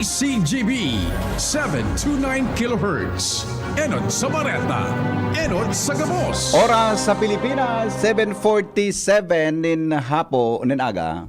CGB 729 kHz. Enod sa Bareta. Enod sa Gabos. Oras sa Pilipinas, 7:47 nin hapo nin aga.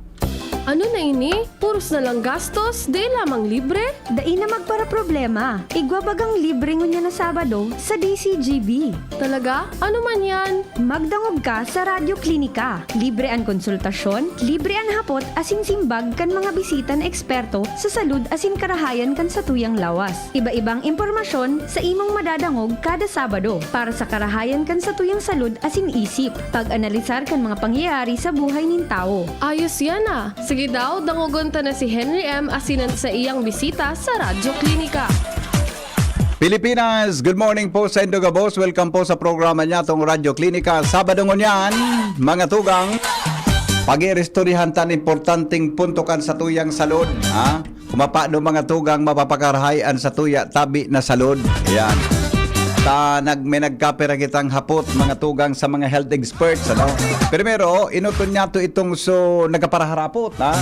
Ano na ini? Puros na lang gastos, di lamang libre? Dai na magpara problema. Igwabagang libre ngunya na Sabado sa DCGB. Talaga? Ano man yan? Magdangog ka sa Radyo Klinika. Libre ang konsultasyon, libre ang hapot asin simbag kan mga bisita na eksperto sa salud asin karahayan kan sa tuyang lawas. Iba-ibang impormasyon sa imong madadangog kada Sabado para sa karahayan kan sa tuyang salud asin isip. Pag-analisar kan mga pangyayari sa buhay nin tao. Ayos yan ah. Sige daw, dangugon ta na si Henry M. asinan sa iyang bisita sa Radyo Klinika. Pilipinas, good morning po sa Indoga Boss. Welcome po sa programa niya tong Radyo Klinika. Sabado ngunyan, mga tugang, pag-irestoryahan tan importanteng puntukan sa tuyang salud. Ha? Kumapado mga tugang mapapakarahayan sa tuya tabi na salud. Ayan. May nagkapera kitang hapot mga tugang sa mga health experts, ano? Primero, inuton niya to itong nagaparaharapot, ha?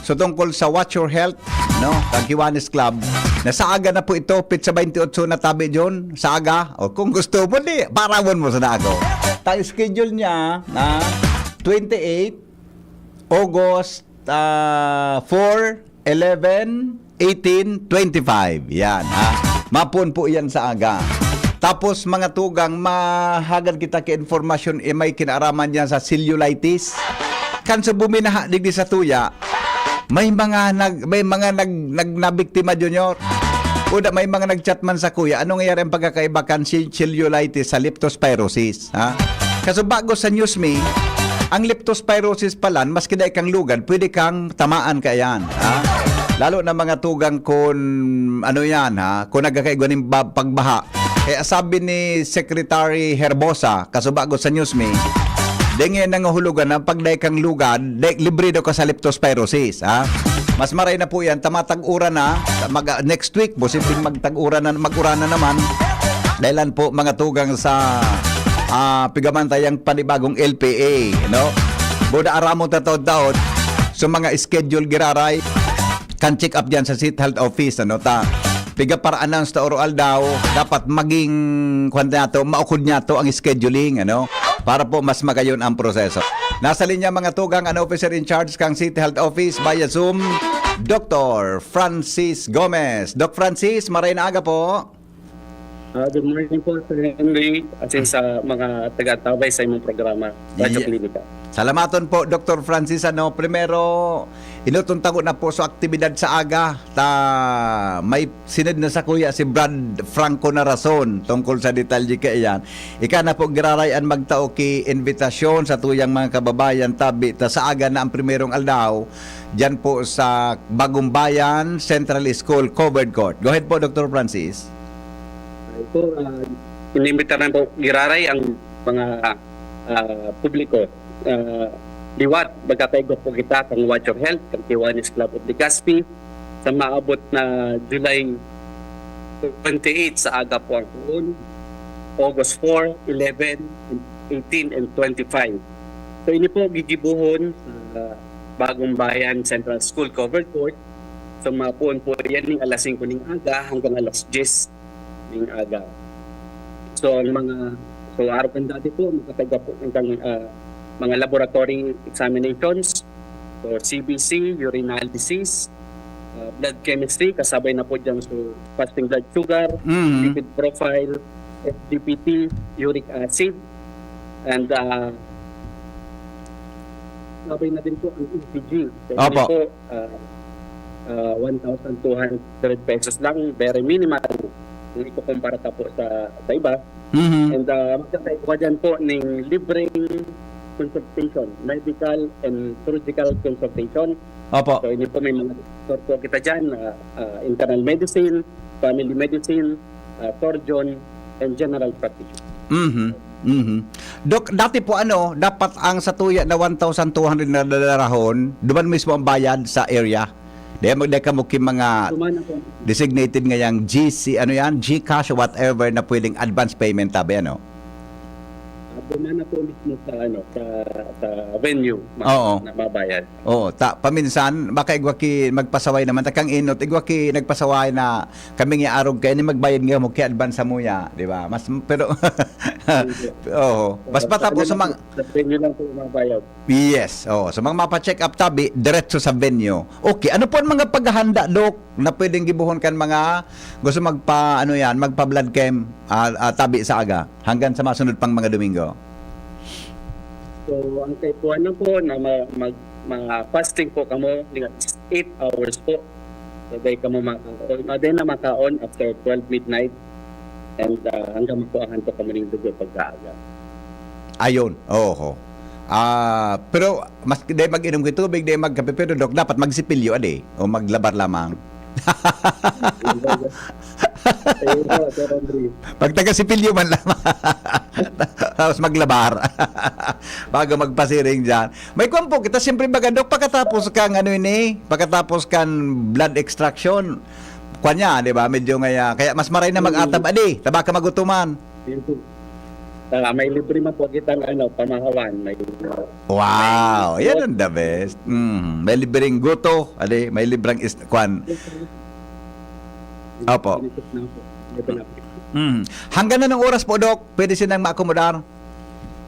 So tungkol sa Watch Your Health, no? Kang Kiwanis Club. Nasa aga na po ito, pitsa 28 na tabi dyon, sa aga. O kung gusto mo, di, parawon mo sa dago. Tayo schedule niya na 28 August 4, 11, 18, 25. Yan, ha? Mapun po yan sa aga. Tapos mga tugang, mahagad kita ki informasyon may kinaaraman niya sa cellulitis. Kan sa buminaha digdi sa tuya, may mga nabiktima junior. Uda may mga nagchat man sa kuya, ano nangyari ang pagkakaiba kan cellulitis sa leptospirosis, ha? Kaso bago sa news me, ang leptospirosis pala, maski dai kang lugad, pwede kang tamaan kayan, ha? Lalo na mga tugang kung ano yan, ha? Kung nagkakaigwa ng pagbaha. Kaya sabi ni Secretary Herbosa, kaso bago sa news me, dengyan nangahulugan na pagday kang lugad, libre daw ka sa leptospirosis, ha? Mas maray na po yan, tamatag-ura na, next week, posibleng mag-ura na naman, dahilan po mga tugang sa pigamantayang panibagong LPA, no? Boda aramong tataod-taod, so mga schedule giraray, kan check up dyan sa City Health Office, ano ta? Piga para announce ta oral daw, dapat maging maukod niya to ang scheduling, ano? Para po mas magayon ang proseso. Nasa linya mga tugang, ang officer in charge kang City Health Office via Zoom, Dr. Francis Gomez. Doc Francis, maray na aga po. Good morning po, Sir Henry, at sa mga taga-tabay sa imong programa, Radyo Klinika. Salamaton po, Dr. Francis. Primero, inutuntago na po sa aktibidad sa aga. May sinid na sa kuya si Brad Franco na rason tungkol sa detalye kaya yan. Ika na po girarayan magtao ki invitasyon sa tuyang mga kababayan tabi ta sa aga na ang primerong aldaw dyan po sa Bagong Bayan Central School Covered Court. Go ahead po, Dr. Francis. Ito, inimbita na po giraray ang mga publiko. Liwat, magkataygo po kita kang Watch Your Health, kang Kiwanis Club of Legazpi, sa maabot na July 28 sa aga po ang tuon, August 4, 11, 18, and 25. So ini po gigibuhon sa Bagong Bayan Central School Covered Court. So mapuon po yan ng alas 5 ng aga hanggang alas 10 ng aga. So ang araw kan dati po, makataygo po hanggang mga laboratory examinations, so CBC, urinary disease, blood chemistry, kasabay na po dyan so fasting blood sugar, lipid profile, FDPT, uric acid, and kasabay na din po ang ECG. So Opo. po, 1,200 pesos lang, very minimal kung ikukumpara ta po sa iba. And magkatay ko dyan po ng libreng consultation, medical and surgical consultation. Opo. So ini po may mga doktor po kita dyan, internal medicine, family medicine, surgeon, and general practitioner. Dok, dati po dapat ang sa tuya na 1,200 na dalarahon, duman mismo ang bayad sa area. Dahil magdaka mo kim mga designated ngayang GC, GCash, whatever na pwedeng advance payment tabi, ano? Duman na po mismo sa sa venue Oo. na mabayad. Oo, paminsan baka igwaki magpasaway naman takang inot igwaki nagpasaway na kami nga arog kay ni magbayad nga mo kay advance mo ya, di ba? Mas pero oo, mas patapos sa mga Sa venue lang po mabayad. yes, oh, sa mga mapa-check up tabi diretso sa venue. Okay, ano po ang mga paghahanda dok na pwedeng gibuhon kan mga gusto magpa blood chem tabi sa aga hanggang sa masunod pang mga Domingo. So, ang kaipuan na po na mga fasting po kamo, 8 hours po. So, day kamo makaon na makaon after 12 midnight. And hanggang makuhaan po kamo ng dugo pagkaaga. Ayon, oo. Pero mas day mag-inom ko tubig, day magkape, pero dok, dapat magsipilyo ade o maglabar lamang. Ayun po, Sir Andre. Pag taga-sipilyo man lamang. Tapos maglabar. Bago magpasiring dyan. May kwampo kita, siyempre baga, dok, pagkatapos kang pagkatapos kang blood extraction, kanya, di ba? Medyo kaya mas maray na mag-atab ade, tabaka magutuman. Yun po. May libre man po kitang pamahawan. Wow, yan ang the best. May libreng guto, ade, may libreng Opo. Hanggang na ng oras po, dok, pwede silang maakomodar?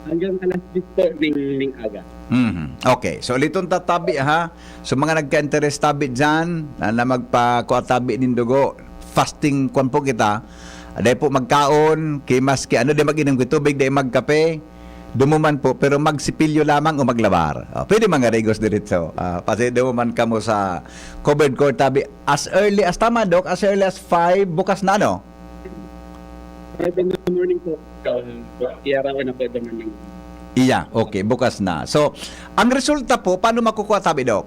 Hanggang alas 10 po ning aga. Okay, so ulitin tatabi ha. So mga nagka-interest tabi dyan na magpa-kuatabi ng dugo, fasting kwan po kita, aday po magkaon, kay maski di mag-inom ko tubig, day magkape, dumuman po, pero magsipilyo lamang o maglabar. Pwede mga regos diretso. Kasi dumuman ka mo sa covered court tabi as early as, tama dok, as early as 5 bukas na 5 in the morning po. Iyaraw na po ito naman. Iya, okay, bukas na. So, ang resulta po, paano makukuha tabi, Dok?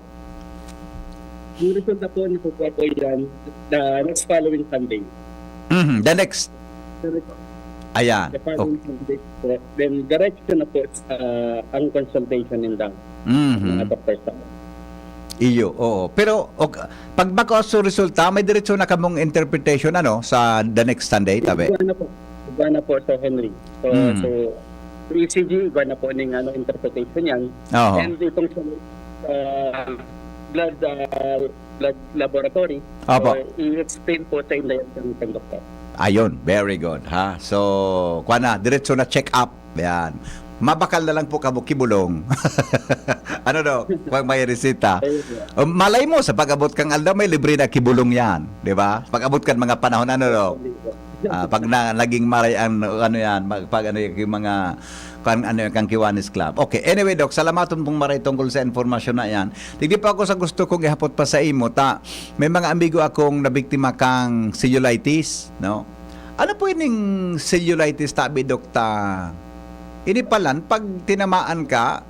Yung resulta po, nakukuha po yan the next following Sunday. The next, ayan. The following Sunday po. Then, direction na po ang consultation nila. Mga doctors na po. Iyo, oo. Pero, pag bako sa resulta, may diretso na kamong interpretation, sa the next Sunday, tabi? Iba na po sa Henry. So ECG, iba na po ng interpretation yan. Oo. And itong blood laboratory, Opo. i-explain po sa inyo ng doktor. Ayun, very good, ha? So, diretso na check up. Yan. Mabakal na lang po kamo kibulong. Pag may resita. Malay mo, sa pag-abot kang aldaw, may libre na kibulong yan. Di ba? Pag-abot kan mga panahon, pag naging maray ang yung mga kang Kiwanis Club. Okay, anyway, Dok, salamaton pong maray tungkol sa informasyon na yan. Tigdi pa ako sa gusto kong ihapot pa sa imo, may mga amigo akong nabiktima kang cellulitis, no? Ano po yung cellulitis, tabi, Dok, ini palan, pag tinamaan ka,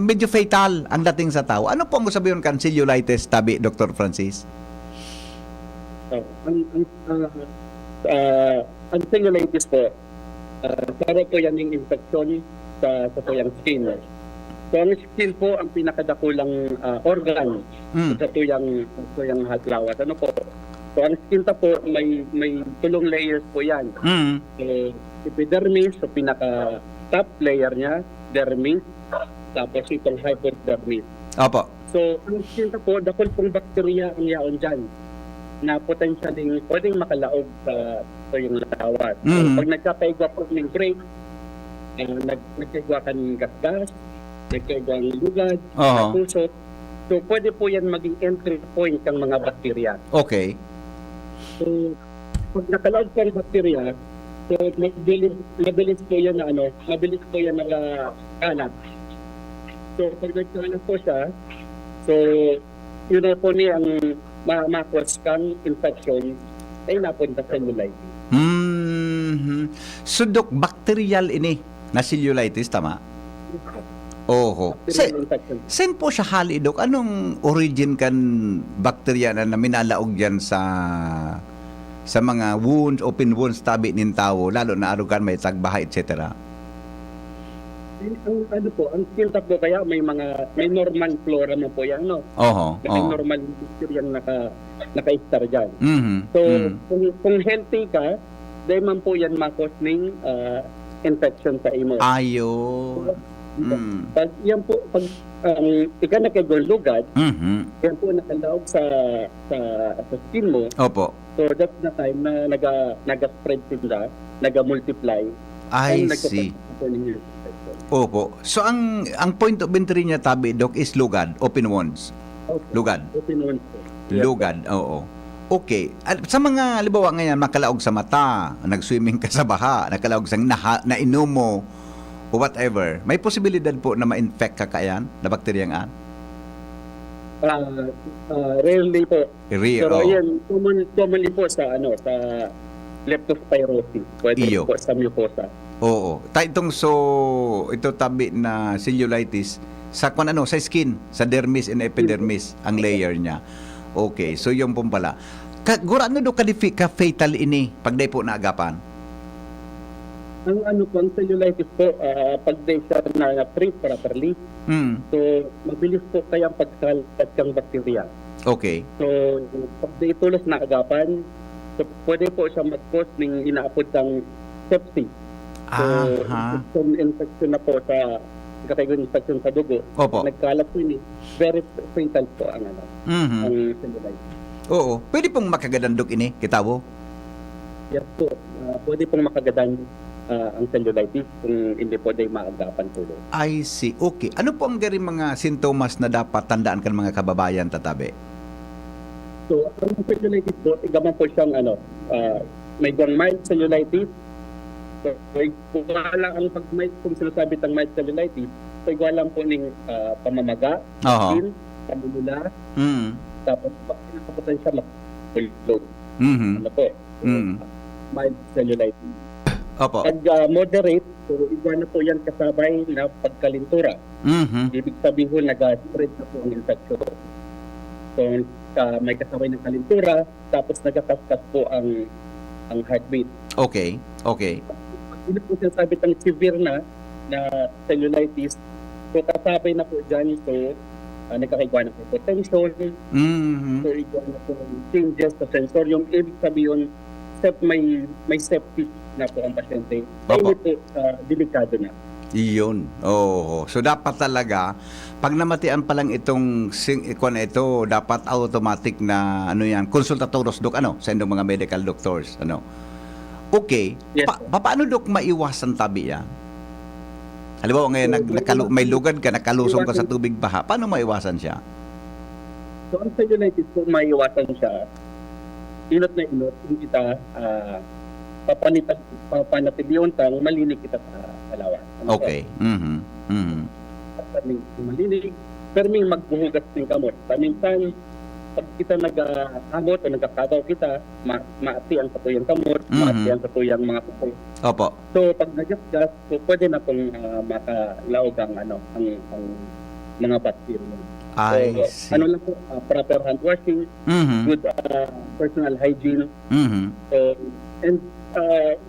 medyo fatal ang dating sa tao. Ano po ang sabihin kan cellulitis, tabi, Dr. Francis? Ang cellulitis po, para po yan yung infection sa tuyang skin. So ang skin po ang pinakadakulang organ sa tuyang hadlawas. Po? So ang skin po may tulong layers po yan. So, epidermis, so pinaka top layer niya, dermis, tapos itong hypodermis. Opo. So ang skin po, dakol pong bakterya ang yaon dyan na potentially pwedeng makalaog sa yung lawas. So, pag nagkakaigwa po ng break, nagkaigwa ka ng gasgas, nagkaigwa ng lugad, ng puso, so pwede po yan maging entry point ng mga bakterya. Okay. So, pag nakalaog ka ng bakterya, so mabilis po yan na mabilis po yan na kalat. So, pag nagkalat po siya, so yun na po niya ang makos kang infection ay napunta sa cellulitis. So, Dok, bacterial ini na cellulitis, tama? Oho. Saan po siya hali, Dok? Anong origin kan bacteria na minalaog dyan sa mga wounds, open wounds, tabi ng tao, lalo na arugan, may tagbaha, etc.? Ang skin tap po kaya may normal flora mo po yan, no? May normal bacteria naka-star dyan. So, kung healthy ka, dahil man po yan makos ng infection sa imo. Ayun. Pag yan po, pag ika nakagulugad, yan po nakalaog sa skin mo. Opo. So that's the time na naga-spread sila, naga-multiply. I and see. nagkakaroon ng infection. Opo. So ang point of entry niya tabi, Doc, is lugad, open wounds. Okay. Lugad. Open wound po. Yes. Lugad, oo. Okay. At sa mga, halimbawa ngayon, makalaog sa mata, nag-swimming ka sa baha, nakalaog sa nainom mo, o whatever, may posibilidad po na ma-infect ka kayan na bakteryang an? Rarely po. Pero Oo. yan, commonly po sa leptospirosis. Pwede Iyo. po sa mucosa. Oo. Ito tabi na cellulitis sa sa skin, sa dermis and epidermis ang layer niya. Okay, so yung pong pala. Gurano do ka fatal ini pag day po naagapan? Ang po, ang cellulitis po, pag day siya na-treat properly, so mabilis po kayang pagkalat ng bakterya. Okay. So, pag day tulos na agapan, so pwede po siya mag-cause ng inaapod ng sepsis. So, some infection na po sa kategory infection sa dugo. Opo. Nagkalat po ini. Very fatal po ang ang cellulitis. Oo. Pwede pong makagadandok ini, kitabo? Yes po. Pwede pong makagadan ang cellulitis kung hindi po day maagapan po. I see. Okay. Ano po ang gari mga sintomas na dapat tandaan kan mga kababayan tatabi? So, ang cellulitis po, igaman po siyang may mild cellulitis. So, igual lang ang pag-mild, kung sinasabi ng mild cellulitis, so igual lang po ng pamamaga, skin, pamumula, tapos pag pinakaputan siya, makulog. Ano po? So, mild cellulitis. Opo. Pag moderate, so igual na po yan kasabay na pagkalintura. Ibig sabihin, nag-spread na po ang infection. So, may kasabay ng kalintura, tapos nagkakaskas po ang heartbeat. Okay. Okay. Hindi po sinasabi ng severe na cellulitis, so kasabay na po dyan, so nagkakaigwa na po hypotension, so igwa na po changes sa sensorium. Ibig sabihin, may septic na po ang pasyente. Opo. Hindi po delikado na. Iyon. Oo. So dapat talaga pag namatian pa lang itong ito dapat automatic na konsultatoros doc sa indong mga medical doctors Okay. Yes, Paano doc maiwasan tabi yan? Halimbawa ngayon may lugad ka, nakalusong ka sa tubig baha. Paano maiwasan siya? So ang cellulitis po maiwasan siya. Inot na inot, hindi kita papanatiliyon tang malinig kita sa alawan. Okay. Malinig, pero may magbuhugas ng kamot. Paminsan, pag kita nag-hamot o nagkakagaw kita, maati ang katuyang kamot, maati ang katuyang mga kuko. Opo. So, pag nag-gas, so pwede na pong makalaog ang mga bacteria. I So, see. lang po, proper hand washing, good personal hygiene. So, and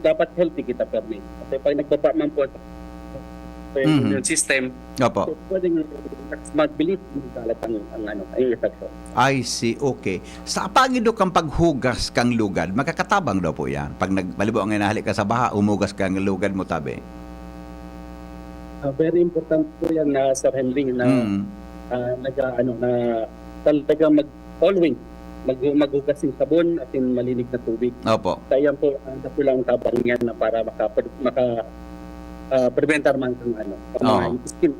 dapat healthy kita permi. Kasi pag nagbaba man po sa immune system, Opo. so pwedeng mabilis magalat ang infection. I see. Okay. Sa pagido kang paghugas kang lugad, makakatabang daw po yan. Pag balibo ang inahalik ka sa baha, umugas kang lugad mo tabi. Very important po yan na Sir Henry na talaga always maghugas ng sabon at yung malinig na tubig. Opo. Kaya po lang tabang yan na para prevent naman ng mga skin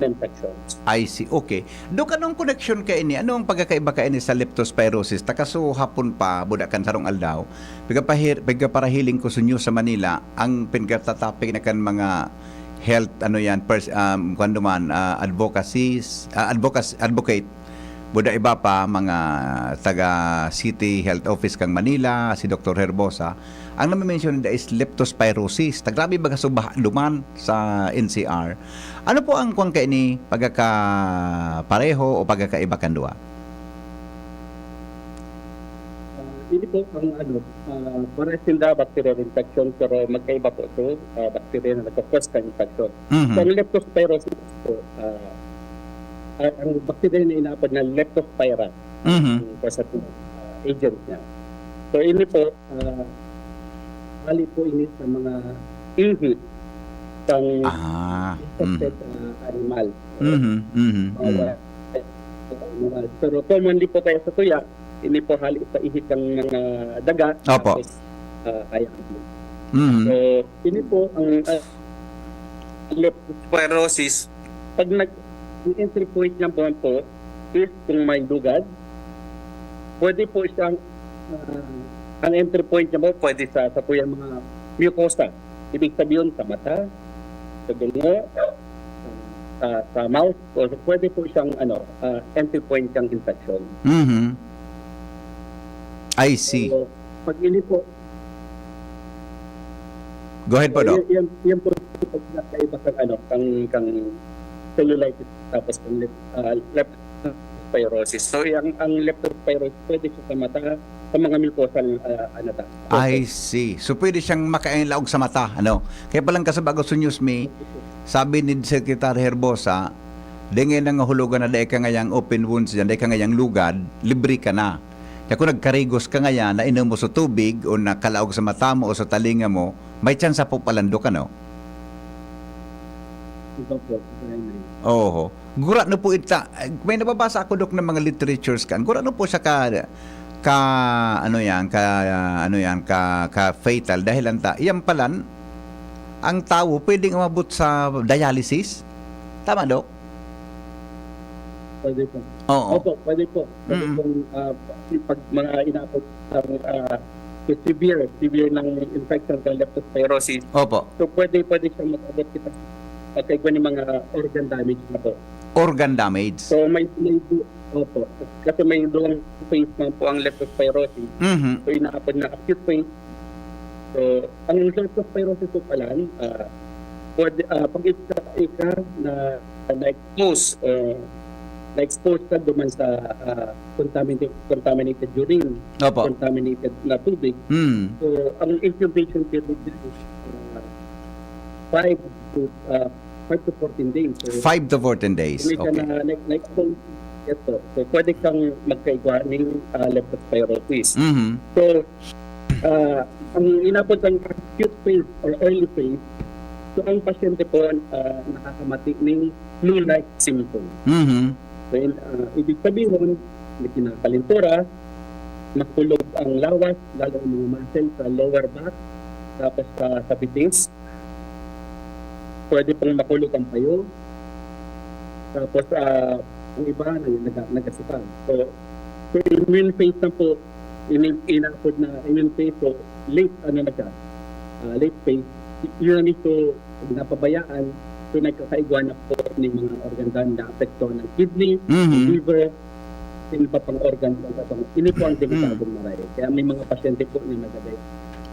infection. I see. Okay. Dok, anong connection ka ini? Anong pagkakaiba ka ini sa leptospirosis? Takaso hapon pa, budakan sarong aldaw. Pagka para hiling ko sa news sa Manila, ang pinagtatapik na kan mga health, advocate, buda iba pa, mga taga City Health Office kang Manila, si Dr. Herbosa, ang nami-mention nila is leptospirosis. Tagrabi baga subah duman sa NCR. Ano po ang kuwang kaini pagkaka-pareho o pagkakaiba kan duwa? Hindi po ang parehas sila bacterial infection pero magkaiba po ito, bacteria na nagkakos ka infection. So ang leptospirosis po, ang bacteria na inaapod na leptospira, positive agent niya. So ini po, hali po ini sa mga ihi ng Mhm. animal. Mhm. Mhm. Mhm. Animal. Pero commonly po kaya sa tuya, ini po hali sa ihi ng mga daga. Opo. Tapos, kaya. Mhm. So, ini po ang leptospirosis. Pag ang entry point niya po is kung may dugad, pwede po siyang ang entry point niya po pwede sa po yung mga mucosa. Ibig sabihin sa mata, sa dungo, sa mouth, o pwede po siyang entry point ng infection. Mhm. I see. So, pag ini po, Go ahead po, Doc. yan po pag nakaiba kang cellulitis tapos ang leptospirosis. So ang leptospirosis pwede siya sa mata, sa mga mucosal I see. So pwede siyang makainlaog sa mata, ano? Kaya palang kasabago sa news me, sabi ni Secretary Herbosa, dingin ang hulugan na dahil ka ngayang open wounds dyan, dahil ka ngayang lugad, libre ka na. Kaya kung nagkarigos ka ngayon na inom mo sa tubig o nakalaog sa mata mo o sa talinga mo, may tsansa po palandok, ano? Oo. Gura no po ita. May nababasa ako, Dok, ng mga literatures kan. Gura no po siya ka fatal dahil anta iyan palan ang tao pwedeng umabot sa dialysis. Tama, Dok? Pwede po. Oo. Opo, pwede po. Pwede pong pag mga inaabot severe ng infection ng leptospirosis. Opo. So pwede siya mag-abot kita pagkaigwa ng mga organ damage na po. Organ damage. So may opo. Kasi may dalawang phase na po ang leptospirosis. Mhm. So inaabot na acute phase. So ang leptospirosis po pala, pwede, pag ika na na-expose ka duman sa contaminated urine, Opo. contaminated na tubig. Mm. So, ang incubation period is 5 to 14 days. So, 5 to 14 days. hindi ka Okay. na-expose. Yes, so pwede kang magkaigwa ng leptospirosis. Mhm. So, ang inabot ang acute phase or early phase, so ang pasyente po nakakamati ng flu-like symptoms. Mhm. So, ibig sabihin, may kinakalintura, makulog ang lawas, lalo ang mga muscle sa lower back, tapos sa bitis. Pwede pong makulog ang payo. Tapos, ang iba, nagkasipan. So, immune phase na po, inapod na immune phase, so late, late phase, yun na nito, napabayaan, so nagkakaigwa na po ng mga organ na apekto ng kidney, Mhm. liver, yung iba pang organ. Ini po ang delikadong maray. Kaya may mga pasyente po na nagagay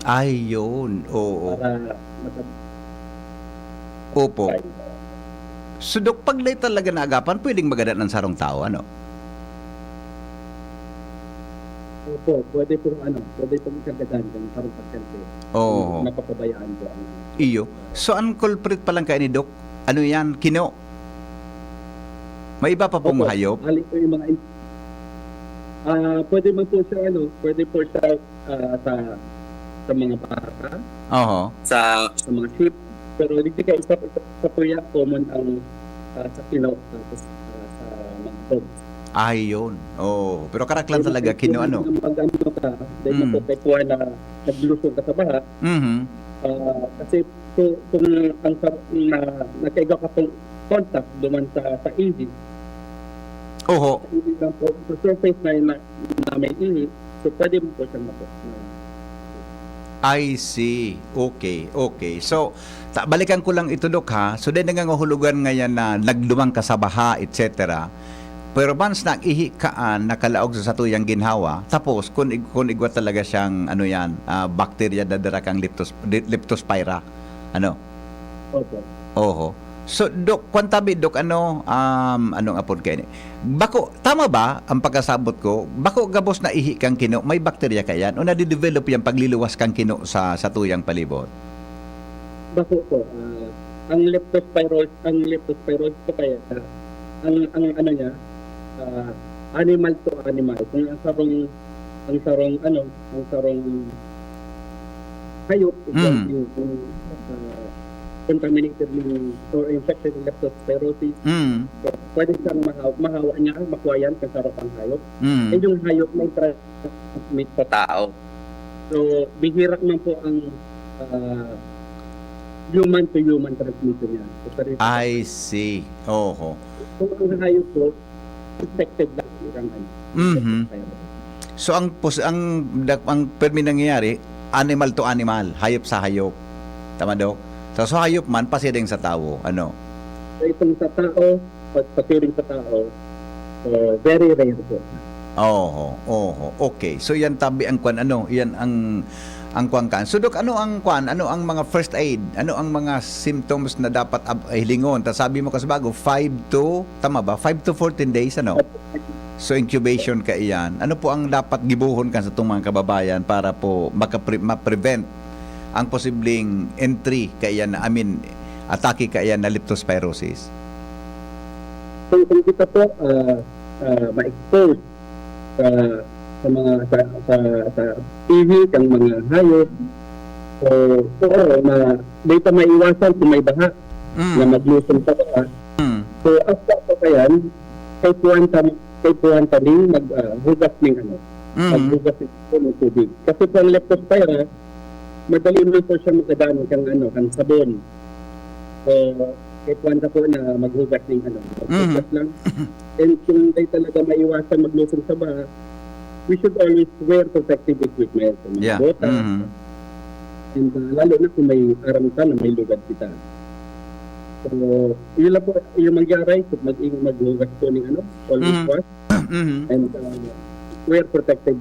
Ayun. Oo. para Opo. So, Dok, pag late talaga na agapan, pwedeng maganda ng sarong tao, ano? Opo, pwede pong kagadahan ng parang pasyente. Oo. Napapabayaan po. Iyo. So, ang culprit pa lang kayo ni Dok, ano yan? Kino? May iba pa pong Opo, hayop? hali po yung mga pwede man po siya pwede po siya sa mga bata, Oo. sa mga sheep, pero hindi ka isa po yan common ang sa kino tapos sa mga dogs. Ayun. Oo. Pero karaklan talaga, kino ano? Pag ka, dahil po kay kuha na naglusog ka sa baha, Mhm. kasi kung ang nagkaiga ka pong contact duman sa ihi, Oho. hindi lang po, sa surface na may ihi, so pwede mo po siyang I see. Okay, okay. So, balikan ko lang ito, Dok, ha? So, dahil nangangahulugan ngayon na nagdumang ka sa baha, etc. Pero once nag-ihi kaan, nakalaog sa satuyang ginhawa, tapos kung igwa talaga siyang, bacteria dadara kang leptospira. Ano? Opo. Oho. So, Dok, kwantabi, Dok, anong apod kayo ni? Bako, tama ba ang pagkasabot ko? Bako gabos na ihi kang kino, may bakterya kayan? O nadidevelop yung pagliluwas kang kino sa tuyang palibot? Bako po, ang leptospirosis po kaya, ang ano niya, animal to animal. Kung ang sarong hayop, yung contaminated ng or infected ng leptospirosis. So, pwede siyang mahawa niya, makuha yan sa sarap ng hayop. Mm. And yung hayop may transmit sa tao. So, bihira naman po ang human-to-human transmission niya. So, I see. Oho. kung ang hayop po, infected lang yung Mhm. So ang permi nangyayari, animal to animal, hayop sa hayop. Tama, Dok? So hayop man, pasiring sa tao. Ano? So, itong sa tao, pagpatiring sa tao, very rare po. Okay. So yan tabi ang kwan, ano? Yan ang kwan kan. So Dok, ano ang kwan? Ano ang mga first aid? Ano ang mga symptoms na dapat hilingon? Ta sabi mo kasi bago 5 to 14 days, ano? So incubation ka iyan. Ano po ang dapat gibuhon kan sa itong mga kababayan para po ma-prevent ang posibleng entry ka iyan na, atake ka iyan na leptospirosis? So, kung kita po ma-expose sa mga sa TV kang mga hayop, dito maiwasan kung may baha na maglusong sa baha. So, after po kayan, kay puwan taning maghugas ng maghugas ng tubig. Kasi po ang leptospira, madali mo po siya magdadaan kang sabon. So, kay puwan po na maghugas ng maghugas lang. And kung tayo talaga maiwasan maglusong sa baha, we should always wear protective equipment. Yeah. Bota. And lalo na kung may aramtan na may lugad kita. So, yun lang po yung mangyari. So, maghugas po ng always wash. And wear protective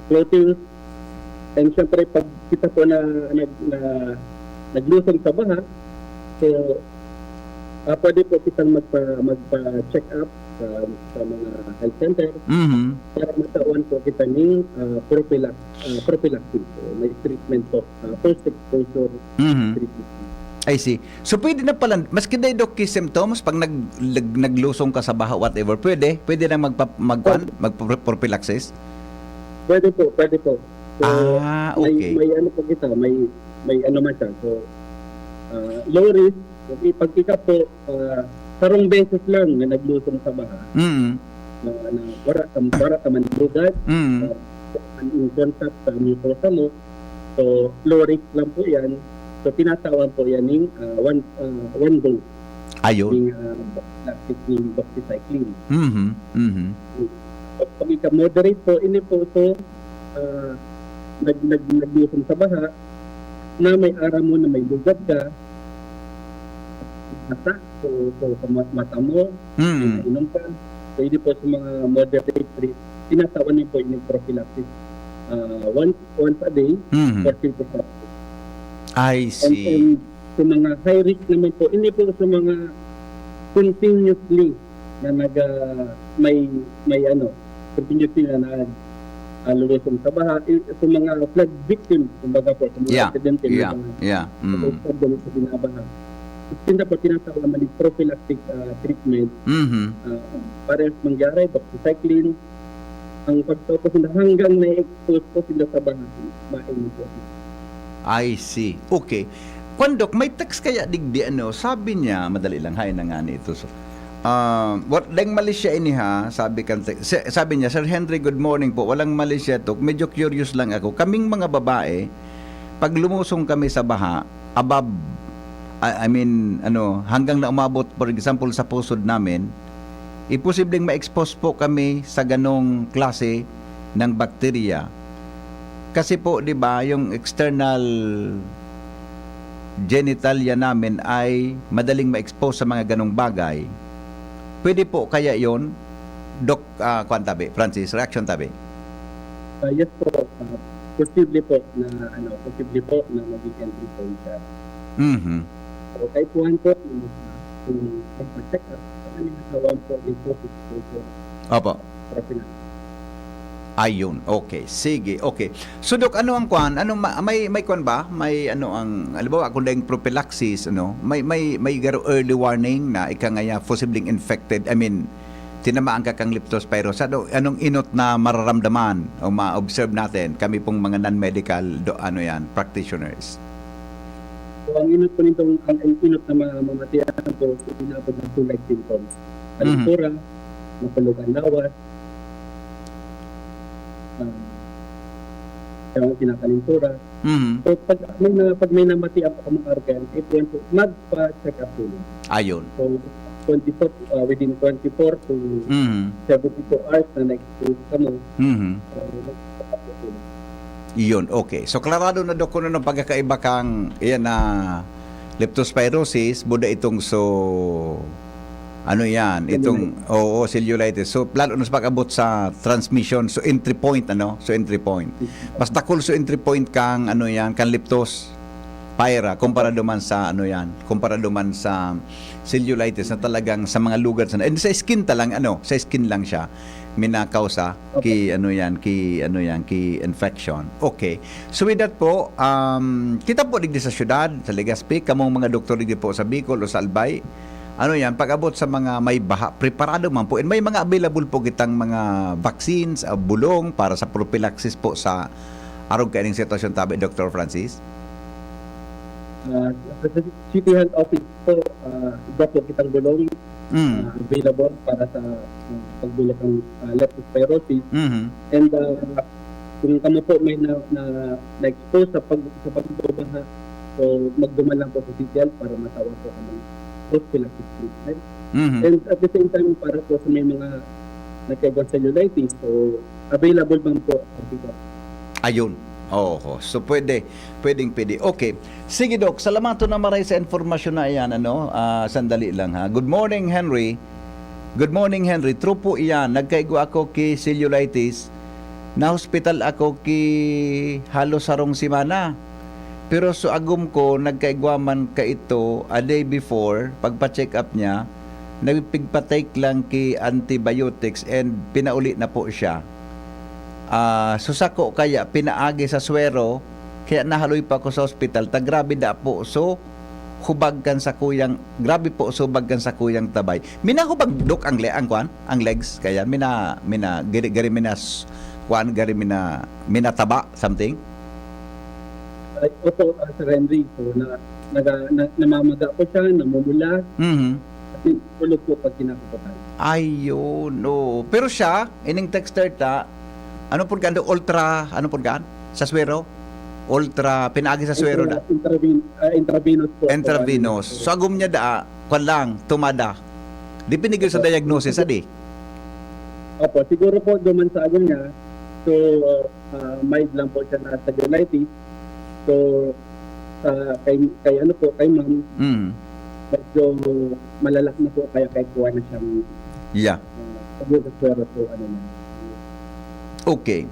clothing. And syempre, pag kita po na naglusong sa baha, so, pwede po kitang magpa-check up sa mga health center para matawan po kita ng prophylaxis. So, may treatment po, post-exposure treatment. I see. So pwede na pala, maski na Doc symptoms pag naglusong ka sa baha, whatever, pwede na magprophylaxis? Pwede po. So, okay. may po kita, may man siya. So, low risk, pag ika po, sarong beses lang na naglusong sa baha, na wala ka man lugad, in contact sa mucosa mo, so low risk lang po yan. So, tinatawan po yan ng one dose. Ayun. Ng doxycycline. Pag ika-moderate po, ini po ito naglusong sa baha na may araw mo na may lugad ka, mata, so sa mata mo, inom ka. So, hindi po sa mga moderate risk, tinatawan niyo po yung prophylaxis once a day for 3 to 4 days. I see. And sa mga high risk naman po, hindi po sa mga continuously na continuously na lulusong sa baha, sa mga flood victims, kumbaga po, sa mga aksidente na sa binabaha. Hindi po tinatawag naman yung prophylactic treatment para mangyari, doxycycline, ang pagtapos na hanggang na-expose po sila sa baha, mainit po. I see. Okay. Kwandok, may text kaya digdi sabi niya, madali lang, hay na nga nito. So, what lang mali siya iniha, sabi niya, Sir Henry, good morning po. Walang mali siya to. Medyo curious lang ako. Kaming mga babae, pag lumusong kami sa baha, above, hanggang na umabot, for example, sa pusod namin, posibleng ma-expose po kami sa ganong klase ng bakterya. Kasi po, 'di ba, yung external genitalia namin ay madaling ma-expose sa mga ganong bagay. Pwede po kaya 'yon, Doc Francis, reaction tabi? Yes po, posible po na maging entry point siya. So, kahit one po, kung magpa-check up, nakawan po yung post-exposure. Opo. Ayun, okay. Sige, okay. So Dok, ano ang kwan? May kwan ba? May halimbawa kung dahil prophylaxis, may early warning na ikangaya possibly infected, tinamaan ka kang leptospirosis. Anong inot na mararamdaman o ma-observe natin kami pong mga non-medical practitioners? So, ang inot po nitong, ang inot na mamatian po, inabot ng two-like symptoms. Kalintura, mapulugan lawas, yung kinakalintura. Mhm. So, pag may namati ako mga organ, ito yan po, magpa-check up po. Ayun. So, within 24 to Mhm. 72 hours na na-expose ka mo, Mhm. magpa-check up po. Iyon, okay. So, klarado na doon ng pagkakaiba kang yan na leptospirosis, buda itong ano yan, itong cellulitis. So, lalo na sa pag-abot sa transmission, so entry point, So, entry point. Basta cool, so entry point kang, kan leptos, pyra, kumpara duman sa, kumpara duman sa cellulitis na talagang sa mga lugar sa, and sa skin sa skin lang siya, minakausa ki infection. Okay. So with that po, kita po digdi sa syudad, sa Legazpi, kamong mga doktor digdi po sa Bicol o sa Albay. Pag-abot sa mga may baha, preparado man po. And may mga available po kitang mga vaccines, bulong para sa prophylaxis po sa arog kaining sitwasyon tabi, Dr. Francis. Sa City Health Office po, iba po kitang bulong available para sa pagbulat ng leptospirosis. Mhm. And kung kamo po may na-expose sa pagbabaha, so magduman lang po sa City Health para matawag po kami prophylaxis treatment. Mhm. And at the same time, para po sa may mga nagkaiba cellulitis, so available bang po dito? Ayun. So pwede. Okay. Sige, Doc, salamato na maray sa informasyon na iyan, sandali lang ha. Good morning, Henry. True po iyan. Nagkaigo ako ki cellulitis. Na hospital ako ki halos sarong simana. Pero so agum ko, nagkaigwaman ka ito a day before, pagpa-check up niya, nagpigpatake lang ki antibiotics and pinauli na po siya. Susako kaya pinaagi sa swero, kaya nahaloy pa ako sa hospital, grabe da po. So, hubagkan sa kuyang, grabe po, so hubagkan sa kuyang tabay. Minahubag dok ang legs, kaya gari minataba, something. Opo, Sir Henry, so namamaga po siya, namumula, Mhm. at tulog po pag kinakapotan. Ayun, no. Pero siya, ining texter ta, ultra, sa swero? Ultra, pinaagi sa swero da? Intravenous po. Intravenous. So, agum niya da, tumada. Di pinigil sa diagnosis, adi? Opo, siguro po duman sa agong niya, so mild lang po siya na cellulitis. So, kay ma'am, medyo malalak na po, kaya kuha na siyang pag-swero po, Okay.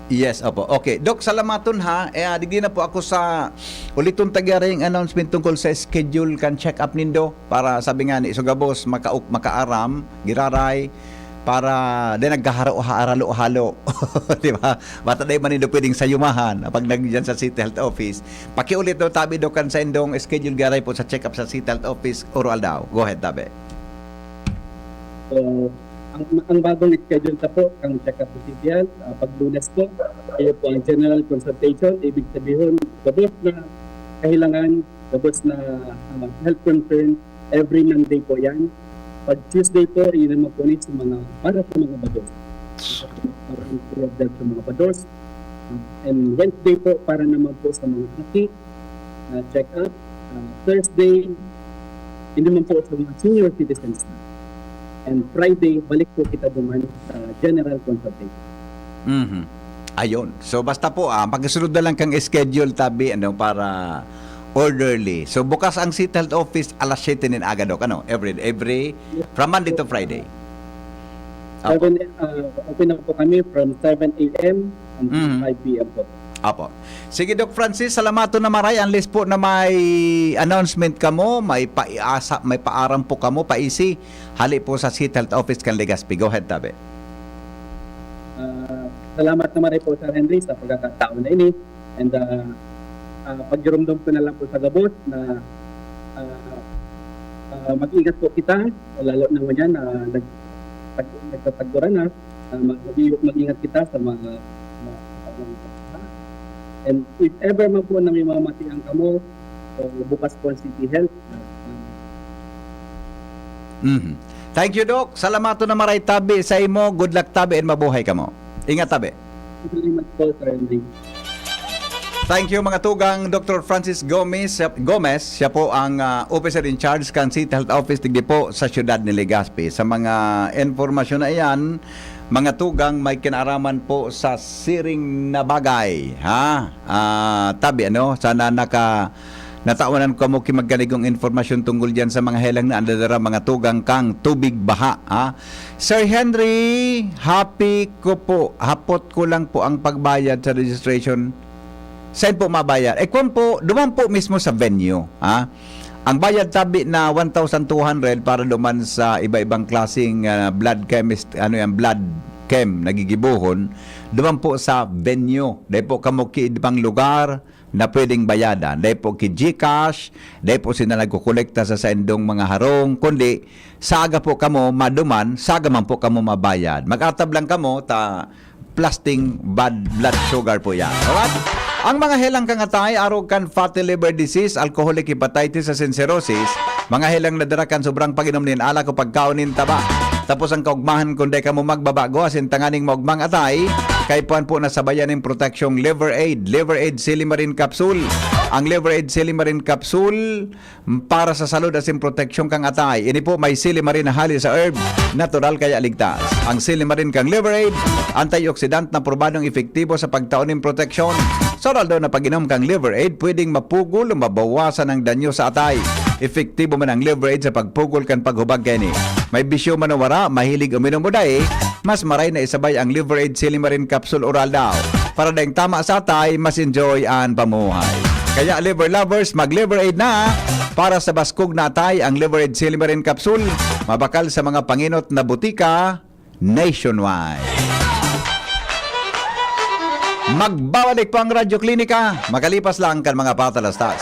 Yes, opo. Okay. Dok, salamaton ha. Digdi na po ako sa ulitong tagaring announcement tungkol sa schedule kan check-up nindo para sabi nga ni Sugabos makaaram, giraray, para din nagkaharalo-halo. Di ba? Bata na man nindo pwedeng sayumahan pag nagdiyan sa City Health Office. Pakiulit daw tabi do kan sa indong schedule garay po sa check-up sa City Health Office oral daw. Go ahead, tabi. So, ang bagong schedule po, ang check-up sa City Health, pag Lunes po, kayo po ang general consultation, ibig sabihin, gabos na kahilangan, gabos na health concern, every Monday po yan. Pag Tuesday po, yun naman po para sa mga bados. Para sa mga bados. And Wednesday po, para naman po sa mga active, check-up. Thursday, yun naman po sa mga senior citizens na. And Friday, balik po kita duman sa general consultation. Mhm. Ayun. So basta po pagkasunod na lang kang schedule tabi para orderly. So bukas ang City Health Office alas 7 din aga dok every from Monday to Friday. Open na po kami from 7 a.m. until 5 p.m. po. Apo. Sige, Doc Francis, salamato na maray. Unless po na may announcement kamo, may paaram po kamo, paisi, hali po sa City Health Office kan Legazpi. Go ahead, tabi. Salamat na maray po, Sir Henry, sa pagkakataon na ini. And pagjurumdum ko na lang po sa gabos na mag-ingat po kita, lalo na ngayon na nagtatagduran na, mag-ingat kita sa mga and if ever man po nang mamati ang kamo, bukas po ang City Health. Mhm. Thank you, Doc. Salamato na maray tabi sa imo. Good luck tabi and mabuhay ka mo. Ingat tabi. Salamat po, Sir Henry. Thank you mga tugang Dr. Francis Gomez. Siya po ang officer in charge kan City Health Office digdi po sa siyudad ni Legazpi. Sa mga informasyon na iyan, mga tugang may kinaraman po sa siring na bagay. Tabi sana natawanan ko mo kimagganigong informasyon tungkol diyan sa mga helang na andadara mga tugang kang tubig baha. Sir Henry, hapot ko lang po ang pagbayad sa registration. Saan po mabayad? Kung po, duman po mismo sa venue. Ang bayad tabi na 1,200 para duman sa iba-ibang klaseng blood chemist, blood chem, nagigibuhon, duman po sa venue. Dahil po kamo kiibang lugar na pwedeng bayadan. Dahil po ki Gcash, dahil po sila nagkukolekta sa sendong mga harong, kundi saga po kamo maduman, saga man po kamo mabayad. Mag-atab lang kamo plasting bad blood sugar po yan. Alright? Ang mga helang kangatay, arog kan fatty liver disease, alcoholic hepatitis and cirrhosis, mga helang nadarakan sobrang pag-inom nin ala ko pagkaunin taba. Tapos ang kaugmahan kundi ka mo magbabago asin tanganing maugmang atay, kay puan po nasabayan ng proteksyong Liver Aid Silimarin Capsule. Ang Liver Aid Silimarin Capsule para sa salud asin proteksyon kang atay. Ini po may silimarin na hali sa herb, natural kaya ligtas. Ang Silimarin kang Liver Aid, antioxidant na probadong efektibo sa pagtaon ng proteksyon. Soral daw na pag-inom kang Liver Aid, pwedeng mapugol o mabawasan ang danyo sa atay. Efektibo man ang Liver Aid sa pagpugol kan paghubag kini. May bisyo manawara, mahilig uminom mo dahi, mas maray na isabay ang Liver Aid Silimarin Capsule Oral daw. Para daing tama sa atay, mas enjoy ang pamuhay. Kaya liver lovers, mag-Liver Aid na. Para sa baskog na atay, ang Liver Aid Silimarin Capsule, mabakal sa mga panginot na butika nationwide. Magbabalik pa ang Radyo Klinika. Makalipas lang kan mga patalastas.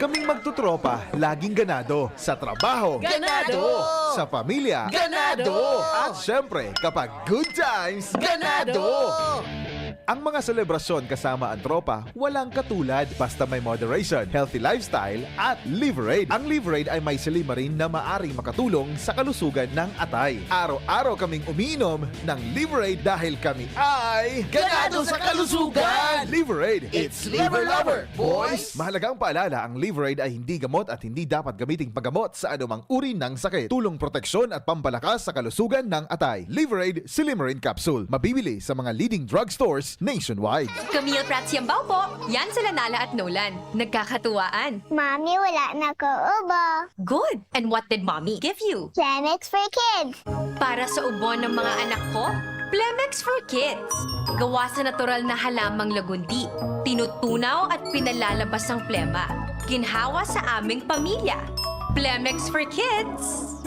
Kaming magtutropa, laging ganado. Sa trabaho, Ganado! Sa pamilya, Ganado! At syempre, kapag good times, Ganado! Ang mga selebrasyon kasama ang tropa, walang katulad basta may moderation, healthy lifestyle at Liver Aid. Ang Liver Aid ay may silimarin na maaring makatulong sa kalusugan ng atay. Araw-araw kaming umiinom ng Liver Aid dahil kami ay Ganado sa kalusugan! Liver Aid, It's Liver Lover, boys! Mahalagang paalala, ang Liver Aid ay hindi gamot at hindi dapat gamiting paggamot sa anumang uri ng sakit. Tulong proteksyon at pampalakas sa kalusugan ng atay. Liver Aid Silimarin Capsule. Mabibili sa mga leading drugstores nationwide. Camille Prats Yambaw po. Yan sila Nala at Nolan. Nagkakatuwaan. Mommy, wala na ko ubo. Good. And what did Mommy give you? Planex for kids. Para sa ubo ng mga anak ko, Plemex for Kids. Gawa sa natural na halamang lagundi. Tinutunaw at pinalalabas ang plema. Ginhawa sa aming pamilya. Plemex for Kids.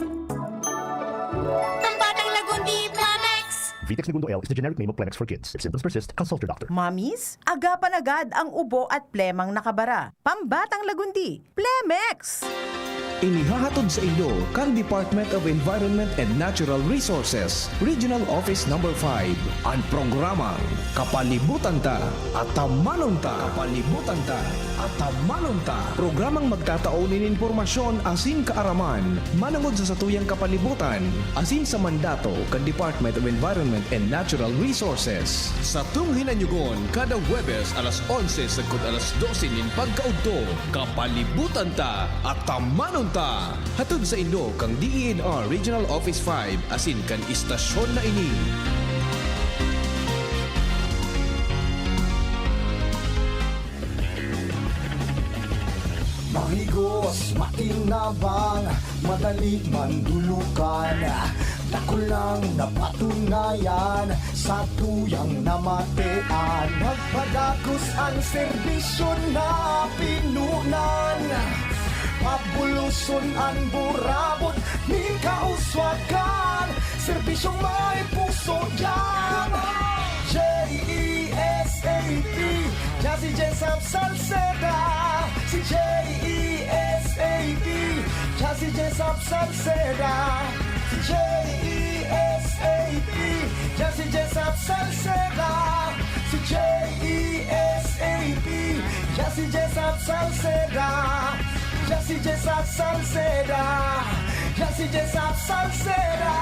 Pambatang lagundi, Plemex! Vitex Segundo L is the generic name of Plemex for kids. If symptoms persist, consult your doctor. Mommies, agapan agad ang ubo at plemang nakabara. Pambatang lagundi, Plemex! Inihahatod sa inyo kan Department of Environment and Natural Resources, Regional Office No. 5, ang programang Kapalibutan Ta at Tamanon Ta. Kapalibutan Ta at Tamanon Ta. Programang magtataunin informasyon asin kaaraman, manangod sa satuyang kapalibutan, asin sa mandato kan Department of Environment and Natural Resources. Sa tunghinanyugon, kada Webes alas 11 sagkod alas 12 nin pagkaudto, Kapalibutan Ta at Tamanon Ta. Hatod sa inyo kang DENR Regional Office 5 asin kan istasyon na ini. Mahigos, makinabang, madali mandulukan. Dako lang napatunayan sa tuyang namatean. Nagpadagos ang serbisyo na pinunan. Pabuluson ang burabot, ni kauswakan. Serbisyong may puso dyan. J-E-S-A-P, Jazzy Jessup Salceda. Si J-E-S-A-P, Jazzy Jessup Salceda. Si J-E-S-A-P, Jazzy Jessup Salceda. Si J-E-S-A-P, Salseda. Yan si Jessup Salseda. Yan si Jessup Salseda.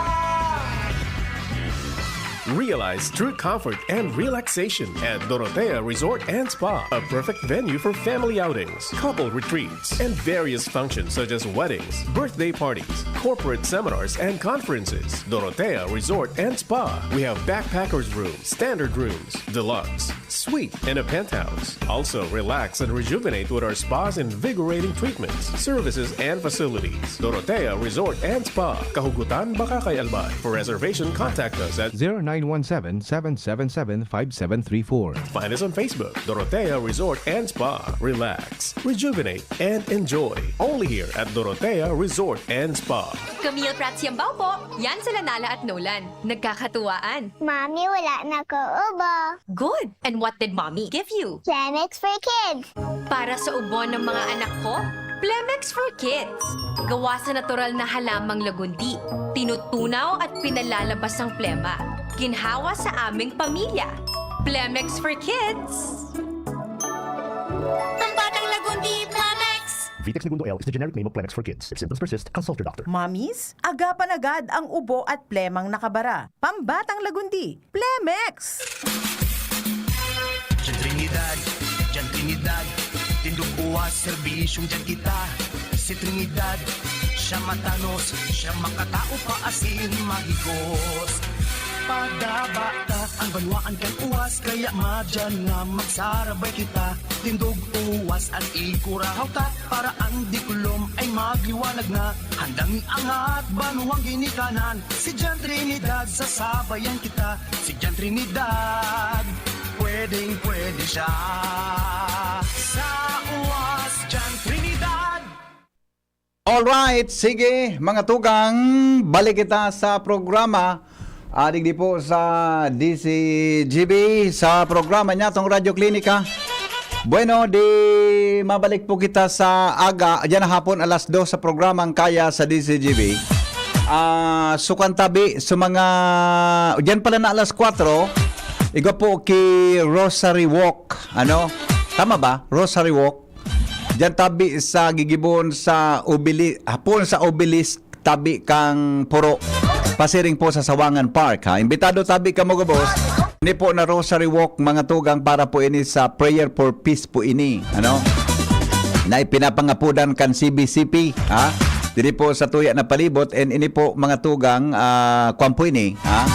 Realize true comfort and relaxation at Dorotea Resort and Spa, a perfect venue for family outings, couple retreats, and various functions such as weddings, birthday parties, corporate seminars, and conferences. Dorotea Resort and Spa. We have backpackers rooms, standard rooms, deluxe, suite, and a penthouse. Also, relax and rejuvenate with our spa's invigorating treatments, services, and facilities. Dorotea Resort and Spa, Kahugutan, Bakakay, Albay. For reservation, contact us at 0917-777-5734. Find us on Facebook, Dorotea Resort and Spa. Relax, rejuvenate, and enjoy. Only here at Dorotea Resort and Spa. Camille Prats Yambao po. Yan sila Nala at Nolan. Nagkakatuwaan. Mommy, wala na ko ubo. Good. And what did Mommy give you? Plemex for Kids. Para sa ubo ng mga anak ko, Plemex for Kids. Gawa sa natural na halamang lagundi. Tinutunaw at pinalalabas ang plema. Ginhawa sa aming pamilya. Plemex for Kids. Pambatang lagundi, Plemex! Vitex Segundo L is the generic name of Plemex for Kids. If symptoms persist, consult your doctor. Mommies, agapan agad ang ubo at plemang nakabara. Pambatang lagundi, Plemex! Diyan Trinidad, tindog uwas, serbisyong dyan kita. Si Trinidad, siya matanos, siya makatao pa asin mahigos. Pagdabata ang banwaan kang uwas, kaya madyan nga magsarabay kita. Tindog uwas at ikurahaw ta, para ang dikulom ay magliwanag na. Handang iangat, banuang ginikanan, si Diyan Trinidad, sasabayan kita. Si Diyan Trinidad, pwedeng pwede siya. Sa uwas, Diyan Trinidad. Alright, sige mga tugang, balik kita sa programa. Adig di po sa DCGB sa programa niya tong Radyo Klinika. Bueno, di mabalik po kita sa aga, dyan hapon alas 2 sa programang Kaya sa DCGB. Sukan tabi sa mga, dyan pala na alas 4, iga po ki Rosary Walk. Ano? Tama ba? Rosary Walk. Dyan tabi sa gigibon sa hapon sa Obelisk, tabi kang Puro. Pasiring po sa Sawangan Park, ha. Imbitado tabi ka mo, boss. Ini po na Rosary Walk mga tugang para po ini sa Prayer for Peace po ini, ano? Na ipinapangapudan kan CBCP, ha. Dili po sa tuya na palibot, and ini po mga tugang kwan po ini, ha.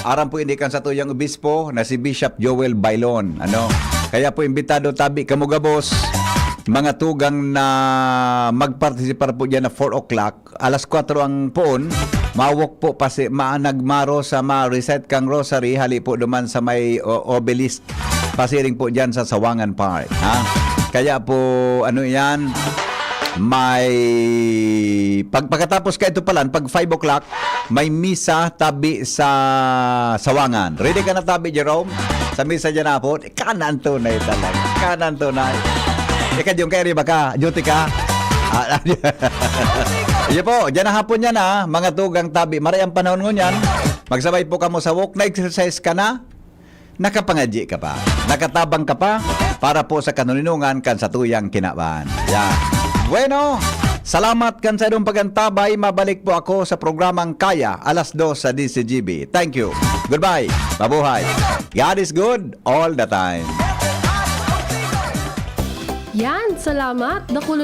Aram po ini kan sa tuyang obispo na si Bishop Joel Bailon, ano? Kaya po imbitado tabi ka mo, boss. Mga tugang na magpartisipar po dyan na 4 o'clock, alas 4 ang poon, mawok po pasi, nagmaro sa ma-recite kang rosary, hali po duman sa may obelisk, pasiring po dyan sa Sawangan Park. Ha? Kaya po, ano yan, may, pagkatapos ka ito pala, pag 5 o'clock, may misa tabi sa Sawangan. Ready ka na tabi, Jerome? Sa misa dyan na po, kanan tunay talaga, kanan tunay. Ika yung kaya ba ka? Duty ka? Iya po, dyan na hapon yan ha, mga tugang tabi. Maray ang panahon ngunyan, magsabay po ka mo sa walk, na-exercise ka na, nakapangadji ka pa, nakatabang ka pa, para po sa kanuninungan kan sa tuyang kinabaan. Yan. Bueno, salamat kan sa idong pagantabay. Mabalik po ako sa programang Kaya, alas 2 sa DCGB. Thank you. Goodbye. Mabuhay. God is good all the time. Yan, salamat. Nakulo